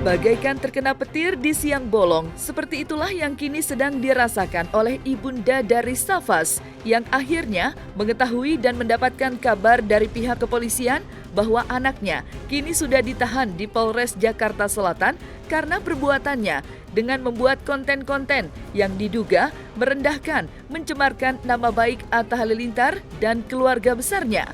Bagaikan terkena petir di siang bolong, seperti itulah yang kini sedang dirasakan oleh ibunda dari Safas yang akhirnya mengetahui dan mendapatkan kabar dari pihak kepolisian bahwa anaknya kini sudah ditahan di Polres Jakarta Selatan karena perbuatannya dengan membuat konten-konten yang diduga merendahkan, mencemarkan nama baik Atta Halilintar dan keluarga besarnya.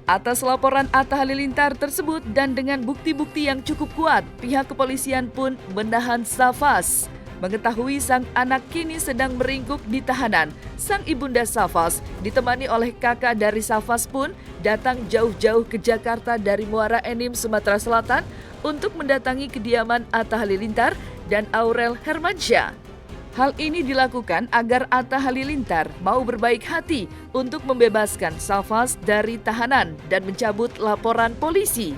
Atas laporan Atta Halilintar tersebut dan dengan bukti-bukti yang cukup kuat, pihak kepolisian pun menahan Safas. Mengetahui sang anak kini sedang meringkuk di tahanan, sang ibunda Safas ditemani oleh kakak dari Safas pun datang jauh-jauh ke Jakarta dari Muara Enim, Sumatera Selatan untuk mendatangi kediaman Atta Halilintar dan Aurel Hermansyah. Hal ini dilakukan agar Atta Halilintar mau berbaik hati untuk membebaskan Safas dari tahanan dan mencabut laporan polisi.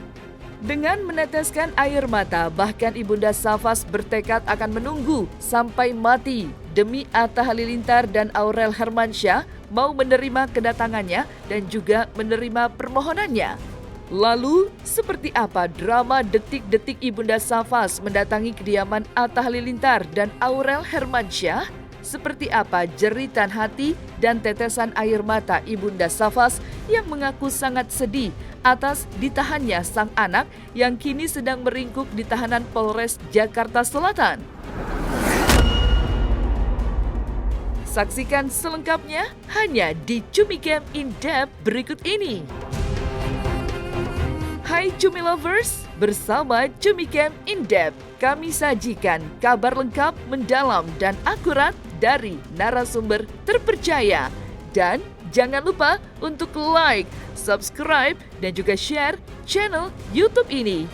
Dengan meneteskan air mata, bahkan ibunda Safas bertekad akan menunggu sampai mati demi Atta Halilintar dan Aurel Hermansyah mau menerima kedatangannya dan juga menerima permohonannya. Lalu, seperti apa drama detik-detik ibunda Safas mendatangi kediaman Atta Halilintar dan Aurel Hermansyah? Seperti apa jeritan hati dan tetesan air mata ibunda Safas yang mengaku sangat sedih atas ditahannya sang anak yang kini sedang meringkuk di tahanan Polres Jakarta Selatan? Saksikan selengkapnya hanya di Cumicam In Depth berikut ini. Hai Cumi Lovers, bersama Cumicam In Depth, kami sajikan kabar lengkap, mendalam, dan akurat dari narasumber terpercaya. Dan jangan lupa untuk like, subscribe, dan juga share channel YouTube ini.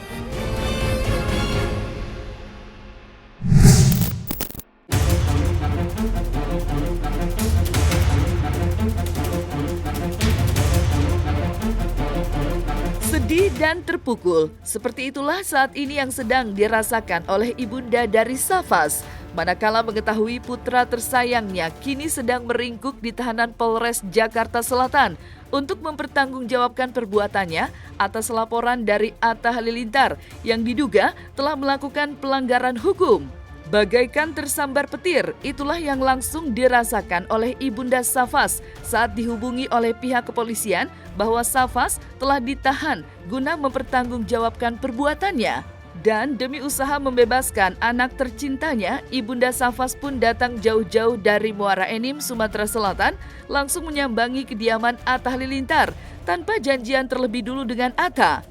Sedih dan terpukul, seperti itulah saat ini yang sedang dirasakan oleh ibunda dari Safas. Manakala mengetahui putra tersayangnya kini sedang meringkuk di tahanan Polres Jakarta Selatan untuk mempertanggungjawabkan perbuatannya atas laporan dari Atta Halilintar yang diduga telah melakukan pelanggaran hukum. Bagaikan tersambar petir, itulah yang langsung dirasakan oleh ibunda Safas saat dihubungi oleh pihak kepolisian bahwa Safas telah ditahan guna mempertanggungjawabkan perbuatannya. Dan demi usaha membebaskan anak tercintanya, ibunda Safas pun datang jauh-jauh dari Muara Enim, Sumatera Selatan, langsung menyambangi kediaman Atta Halilintar tanpa janjian terlebih dulu dengan Atta.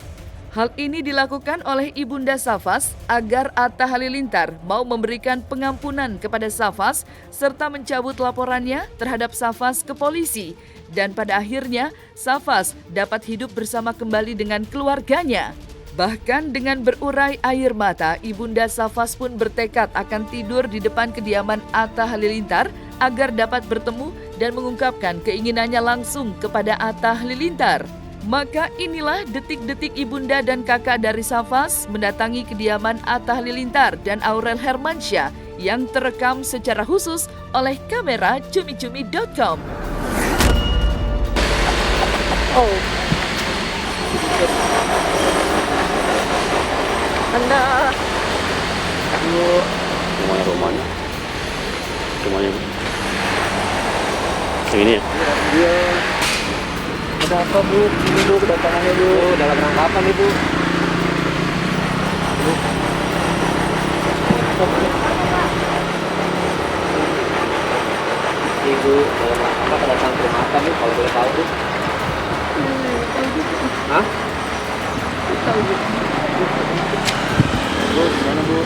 Hal ini dilakukan oleh ibunda Safas agar Atta Halilintar mau memberikan pengampunan kepada Safas serta mencabut laporannya terhadap Safas ke polisi. Dan pada akhirnya, Safas dapat hidup bersama kembali dengan keluarganya. Bahkan dengan berurai air mata, ibunda Safas pun bertekad akan tidur di depan kediaman Atta Halilintar agar dapat bertemu dan mengungkapkan keinginannya langsung kepada Atta Halilintar. Maka inilah detik-detik ibunda dan kakak dari Safas mendatangi kediaman Atta Halilintar dan Aurel Hermansyah yang terekam secara khusus oleh kamera cumicumi.com. Oh. Anda. Rumahnya. Segini ya? Iya. Ada apa Bu? Ini Bu kedatangannya Bu. Dalam rangka apa nih Bu? Ibu dalam rangka apa kedatangan ke rumah apa nih kalau boleh tahu Bu? Hah? Tahu Bu. Bu, gimana Bu?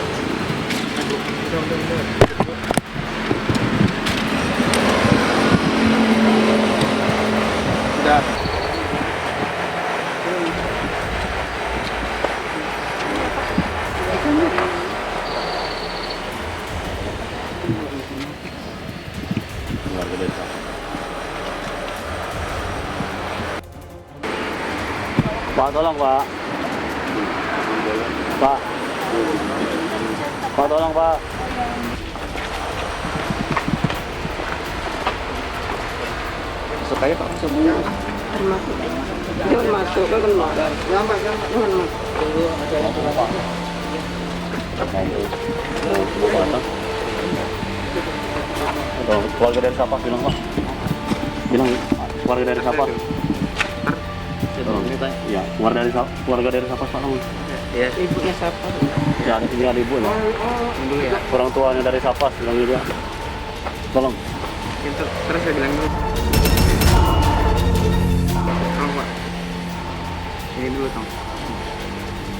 Udah. Keluarga desa. Pak, tolong Pak. Pak. Pak, tolong Pak. Masuk aja Pak, masuk. Jangan masuk, kan masuk. Jangan masuk. Mau buka atas. Atau keluarga dari Safas bilang Pak. Bilang keluarga dari Safas. Iya, keluarga dari Safas Pak. Ya, ibunya siapa? Ya, tinggal ibu lah. Dulu ya. Orang tuanya dari Safas bilang gitu. Tolong. Terus saya bilang dulu. Tolong Pak. Ini dulu Tom.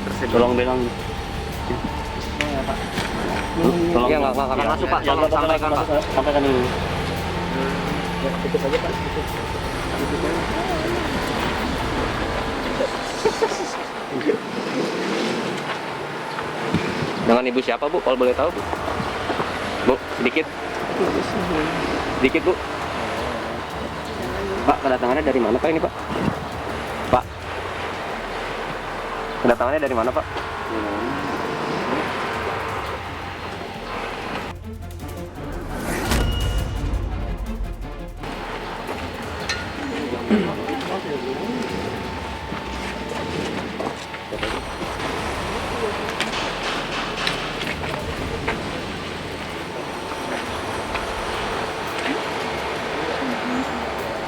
Terus saya Tolong bilang. Tolong. Iya nggak akan masuk Pak. Tolong sampaikan Pak. Sampaikan dulu. Ya, tutup aja Pak. Tutup. Tutup aja. Dengan ibu siapa Bu? Kalau boleh tahu Bu? Bu, sedikit. Sedikit Bu. Pak, kedatangannya dari mana Pak ini Pak? Pak. Kedatangannya dari mana Pak?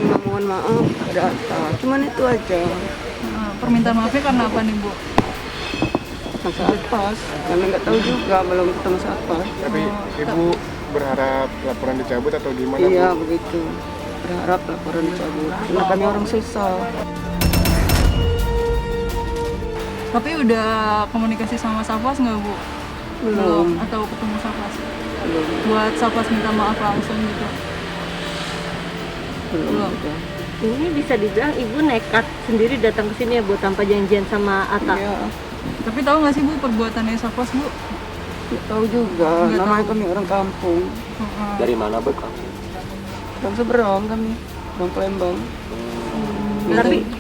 Mohon maaf ada Atta, cuman itu aja. Permintaan maafnya karena apa nih Bu? Masa Atpas, kami nggak tahu juga, belum ketemu Atpas. Tapi ibu berharap laporan dicabut atau gimana? Iya Bu? begitu, berharap laporan dicabut karena kami orang susah. Tapi udah komunikasi sama Safas nggak Bu? Belum. Atau ketemu Safas? Belum. Buat Safas minta maaf langsung gitu? Belum. Juga. Ini bisa dibilang ibu nekat sendiri datang ke sini ya Bu tanpa janjian sama Atta. Iya, Tapi tahu nggak sih Bu perbuatannya Safas Bu? nggak tahu juga. Nggak Namanya tahu. kami orang kampung, Heeh. Dari mana Bu? orang seberang kami, orang Palembang.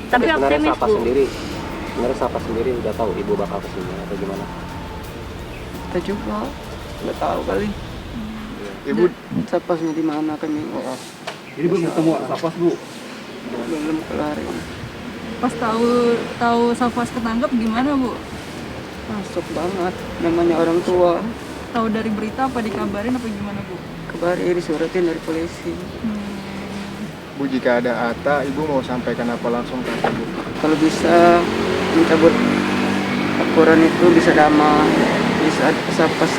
Tapi optimis Sapa Bu. sendiri. Sebenarnya Sapa sendiri udah tahu ibu bakal kesini atau gimana? Kita juga nggak tahu kali. Ibu Sapasnya di mana kami? Jadi belum ketemu Safas Bu. Belum kelar. Pas tahu Safas ketangkep gimana Bu? Masuk banget, namanya orang tua. Tahu dari berita apa dikabarin apa gimana Bu? Kebari disuratin dari polisi. Bu jika ada Atta, ibu mau sampaikan apa langsung ke Atta Bu? Kalau bisa mencabut laporan itu bisa damai, bisa Sapas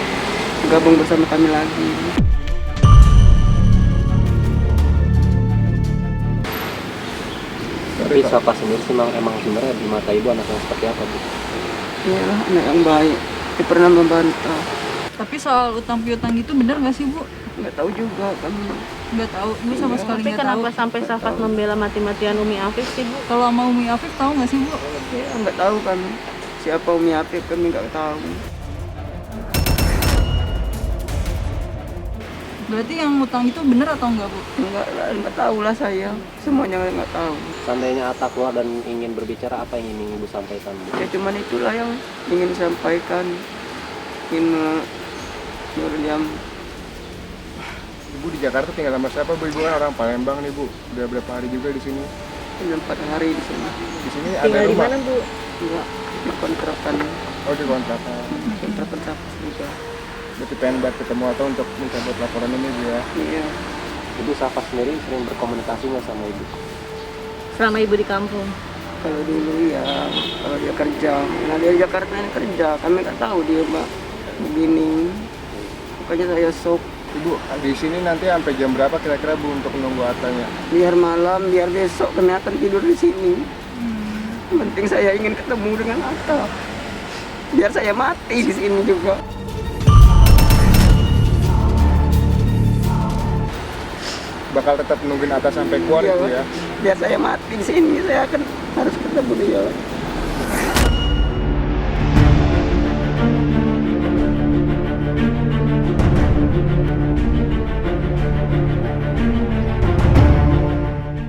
gabung bersama kami lagi. Tapi Sapa sendiri sih emang sebenarnya di mata ibu anak yang seperti apa Bu? Iyalah anak yang baik, dia pernah membantah. Tapi soal utang piutang itu bener nggak sih Bu? Nggak tahu juga kami. Nggak tahu, Bu sama sekali Tapi nggak tahu. kenapa sampai Safas membela mati-matian Umi Afif sih Bu? Kalau sama Umi Afif tahu nggak sih Bu? Ya, nggak tahu kami. Siapa Umi Apip kami nggak tahu. Berarti yang utang itu bener atau enggak Bu? Nggak tahu lah saya. Semuanya nggak tahu. Seandainya Atta keluar dan ingin berbicara, apa yang ingin ibu sampaikan Bu? Ya cuman itulah yang ingin disampaikan. Ingin diam. Ibu di Jakarta tinggal sama siapa Bu? Ibu kan orang Palembang nih Bu. Udah berapa hari juga di sini? 4 hari di sini. Di sini ada Tinggal di rumah. mana Bu? Enggak di kontrakan. Oh di kontrakan. Kontrakan Sapas juga. Berarti pengen buat ketemu atau untuk mencabut laporan ini Bu ya? Iya. Ibu Sapa sendiri sering berkomunikasi nggak sama ibu? Selama ibu di kampung. Kalau dulu ya, kalau dia kerja, nah dia di Jakarta ini kerja, kami nggak tahu dia Mbak begini. Makanya saya shock. Ibu di sini nanti sampai jam berapa kira-kira Bu untuk menunggu Attanya? Biar malam, biar besok kami akan tidur di sini. Yang penting saya ingin ketemu dengan Atta. Biar saya mati di sini juga. Bakal tetap nungguin Atta sampai keluar Iya, itu ya? biar saya mati di sini, saya akan harus ketemu dia.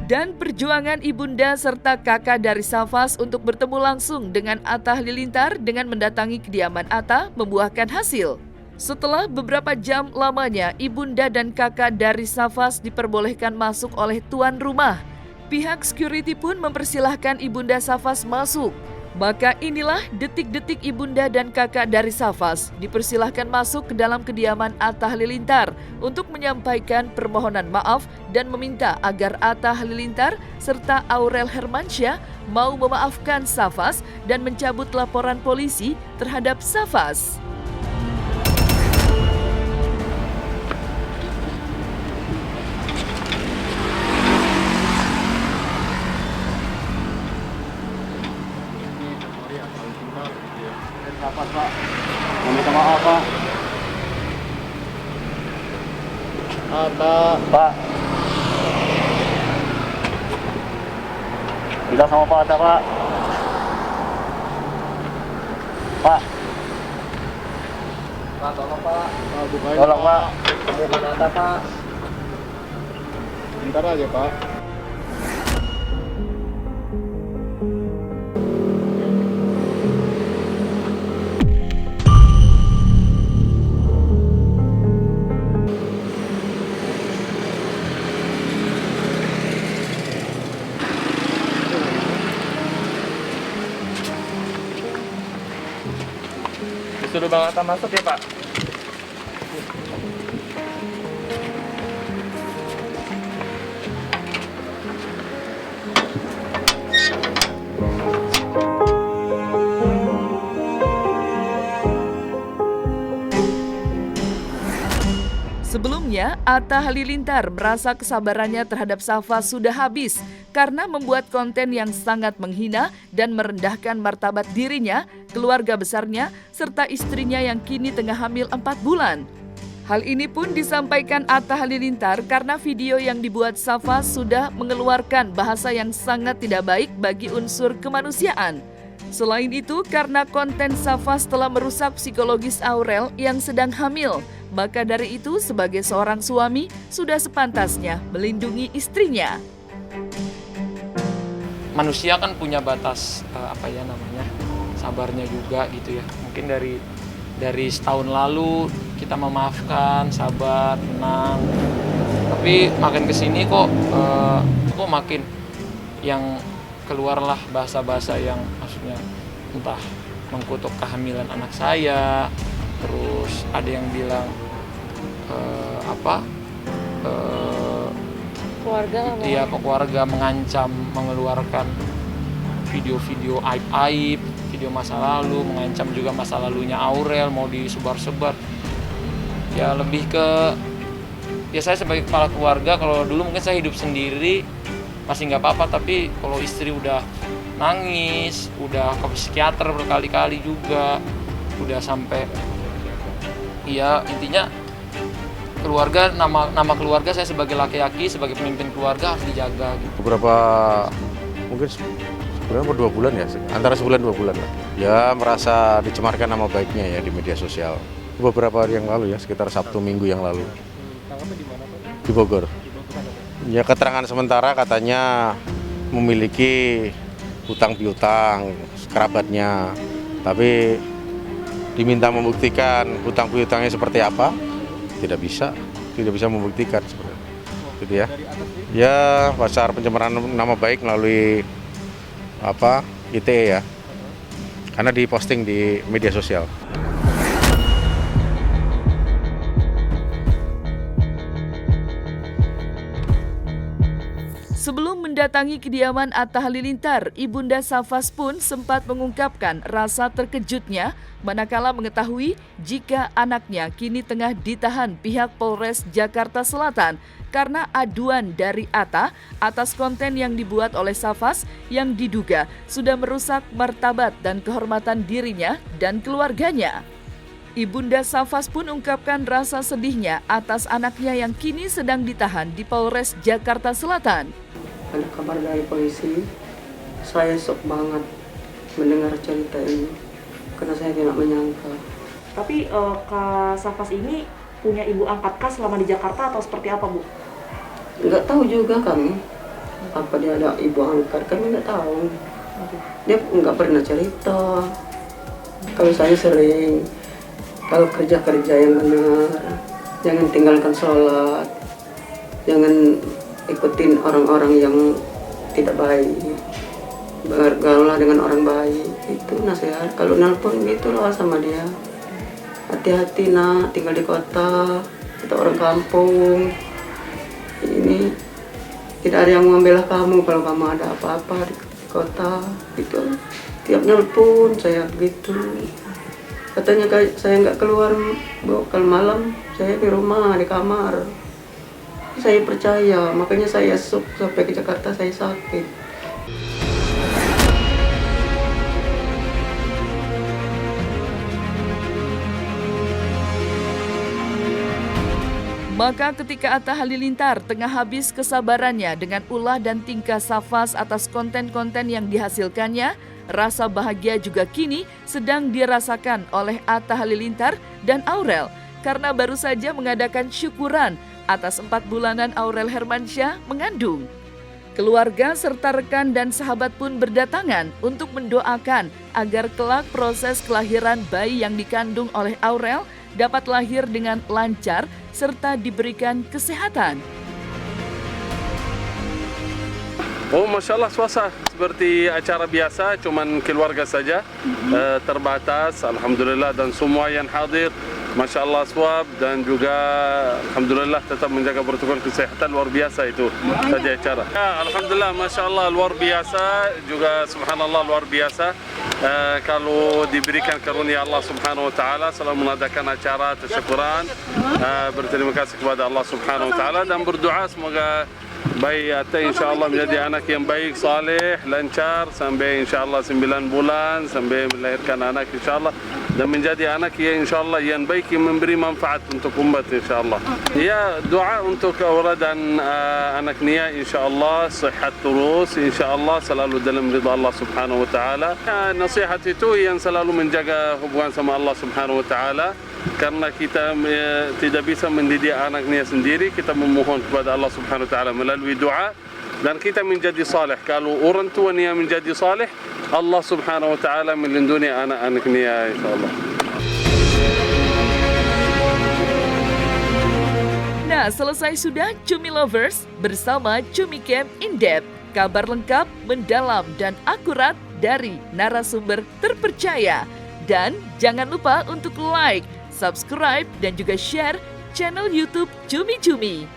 Dan perjuangan ibunda serta kakak dari Safas untuk bertemu langsung dengan Atta Halilintar dengan mendatangi kediaman Atta membuahkan hasil. Setelah beberapa jam lamanya, ibunda dan kakak dari Safas diperbolehkan masuk oleh tuan rumah. Pihak security pun mempersilahkan ibunda Safas masuk. Maka inilah detik-detik ibunda dan kakak dari Safas dipersilahkan masuk ke dalam kediaman Atta Halilintar untuk menyampaikan permohonan maaf dan meminta agar Atta Halilintar serta Aurel Hermansyah mau memaafkan Safas dan mencabut laporan polisi terhadap Safas. Safas, Pak. Meminta maaf, Pak. Pak. Bilang sama Pak Atta, Pak. Pak. Pak, tolong Pak. Pak, bukain. Tolong, Pak. Temukan Atta, Pak. Bentar aja, Pak. Disuruh Bang Atta masuk ya Pak? Sebelumnya, Atta Halilintar merasa kesabarannya terhadap Safas sudah habis karena membuat konten yang sangat menghina dan merendahkan martabat dirinya, keluarga besarnya, serta istrinya yang kini tengah hamil 4 bulan. Hal ini pun disampaikan Atta Halilintar karena video yang dibuat Safas sudah mengeluarkan bahasa yang sangat tidak baik bagi unsur kemanusiaan. Selain itu, karena konten Safas telah merusak psikologis Aurel yang sedang hamil, maka dari itu sebagai seorang suami sudah sepantasnya melindungi istrinya. Manusia kan punya batas sabarnya juga gitu ya. Mungkin dari setahun lalu kita memaafkan, sabar, tenang. Tapi makin kesini kok makin yang keluarlah bahasa-bahasa yang maksudnya entah mengkutuk kehamilan anak saya, terus ada yang bilang keluarga mengancam mengeluarkan video-video aib-aib, video masa lalu, mengancam juga masa lalunya Aurel mau disebar-sebar. Ya lebih ke saya sebagai kepala keluarga, kalau dulu mungkin saya hidup sendiri masih nggak apa-apa, tapi kalau istri udah nangis, udah ke psikiater berkali-kali juga, udah sampai intinya keluarga, nama keluarga saya sebagai laki-laki, sebagai pemimpin keluarga harus dijaga gitu. Mungkin sebenarnya 2 bulan ya, antara sebulan 2 bulan lah. Ya merasa dicemarkan nama baiknya ya di media sosial. Beberapa hari yang lalu ya, sekitar Sabtu Minggu yang lalu. Di Bogor. Ya keterangan sementara katanya memiliki hutang piutang kerabatnya, tapi diminta membuktikan hutang piutangnya seperti apa, tidak bisa membuktikan sebenarnya. Gitu ya. Ya pasar pencemaran nama baik melalui ITE ya, karena diposting di media sosial. Sebelum mendatangi kediaman Atta Halilintar, Ibunda Safas pun sempat mengungkapkan rasa terkejutnya manakala mengetahui jika anaknya kini tengah ditahan pihak Polres Jakarta Selatan karena aduan dari Atta atas konten yang dibuat oleh Safas yang diduga sudah merusak martabat dan kehormatan dirinya dan keluarganya. Ibunda Safas pun ungkapkan rasa sedihnya atas anaknya yang kini sedang ditahan di Polres Jakarta Selatan. Ada kabar dari polisi, saya shock banget mendengar cerita ini karena saya tidak menyangka. Tapi Kak Safas ini punya ibu angkatkah selama di Jakarta atau seperti apa, Bu? Nggak tahu juga kami, apa dia ada ibu angkat, kami nggak tahu. Dia nggak pernah cerita. Kalau saya sering, kalau kerja yang benar, jangan tinggalkan sholat, jangan ikutin orang-orang yang tidak baik. bergaullah dengan orang baik, itu nasihat. Kalau nelpon gitu loh sama dia, hati-hati nak, tinggal di kota, kita orang kampung, ini tidak ada yang membela kamu kalau kamu ada apa-apa di kota, itu tiap nelpon saya begitu. Katanya saya nggak keluar, Bu, kalau malam saya di rumah, di kamar. Saya percaya, makanya saya sampai ke Jakarta saya sakit. Maka ketika Atta Halilintar tengah habis kesabarannya dengan ulah dan tingkah Safas atas konten-konten yang dihasilkannya, rasa bahagia juga kini sedang dirasakan oleh Atta Halilintar dan Aurel karena baru saja mengadakan syukuran atas 4 bulanan Aurel Hermansyah mengandung. Keluarga serta rekan dan sahabat pun berdatangan untuk mendoakan agar kelak proses kelahiran bayi yang dikandung oleh Aurel dapat lahir dengan lancar serta diberikan kesehatan. Oh, Masya Allah, suasana seperti acara biasa, cuman keluarga saja, terbatas, Alhamdulillah, dan semua yang hadir, Masya Allah, swab, dan juga Alhamdulillah tetap menjaga protokol kesehatan, luar biasa itu saja acara. Ya, Alhamdulillah, Masya Allah, luar biasa, juga Subhanallah, luar biasa. Kalau diberikan karunia Allah Subhanahu Wa Taala, selalu mengadakan acara tasyukuran, berterima kasih kepada Allah Subhanahu Wa Taala dan berdoa semoga bayi Atta insyaAllah menjadi anak yang baik, saleh, lancar sampai insyaAllah 9 bulan sampai melahirkan anak insyaAllah dan menjadi anak yang insyaAllah yang baik yang memberi manfaat untuk umat insyaAllah. Ya, doa untuk Aurel dan anak Nia insyaAllah sehat terus insyaAllah selalu dalam ridha Allah Subhanahu Wa Taala. Nasihat itu yang selalu menjaga hubungan sama Allah Subhanahu Wa Taala. Karena kita tidak bisa mendidik anaknya sendiri, kita memohon kepada Allah Subhanahu Wa Taala melalui doa dan kita menjadi saleh. Kalau orang tuanya menjadi saleh, Allah Subhanahu Wa Taala melindungi anak-anaknya insyaallah. Nah, selesai sudah Cumi Lovers bersama Cumi Camp In Depth. Kabar lengkap, mendalam dan akurat dari narasumber terpercaya. Dan jangan lupa untuk like, subscribe, dan juga share channel YouTube Cumi Cumi.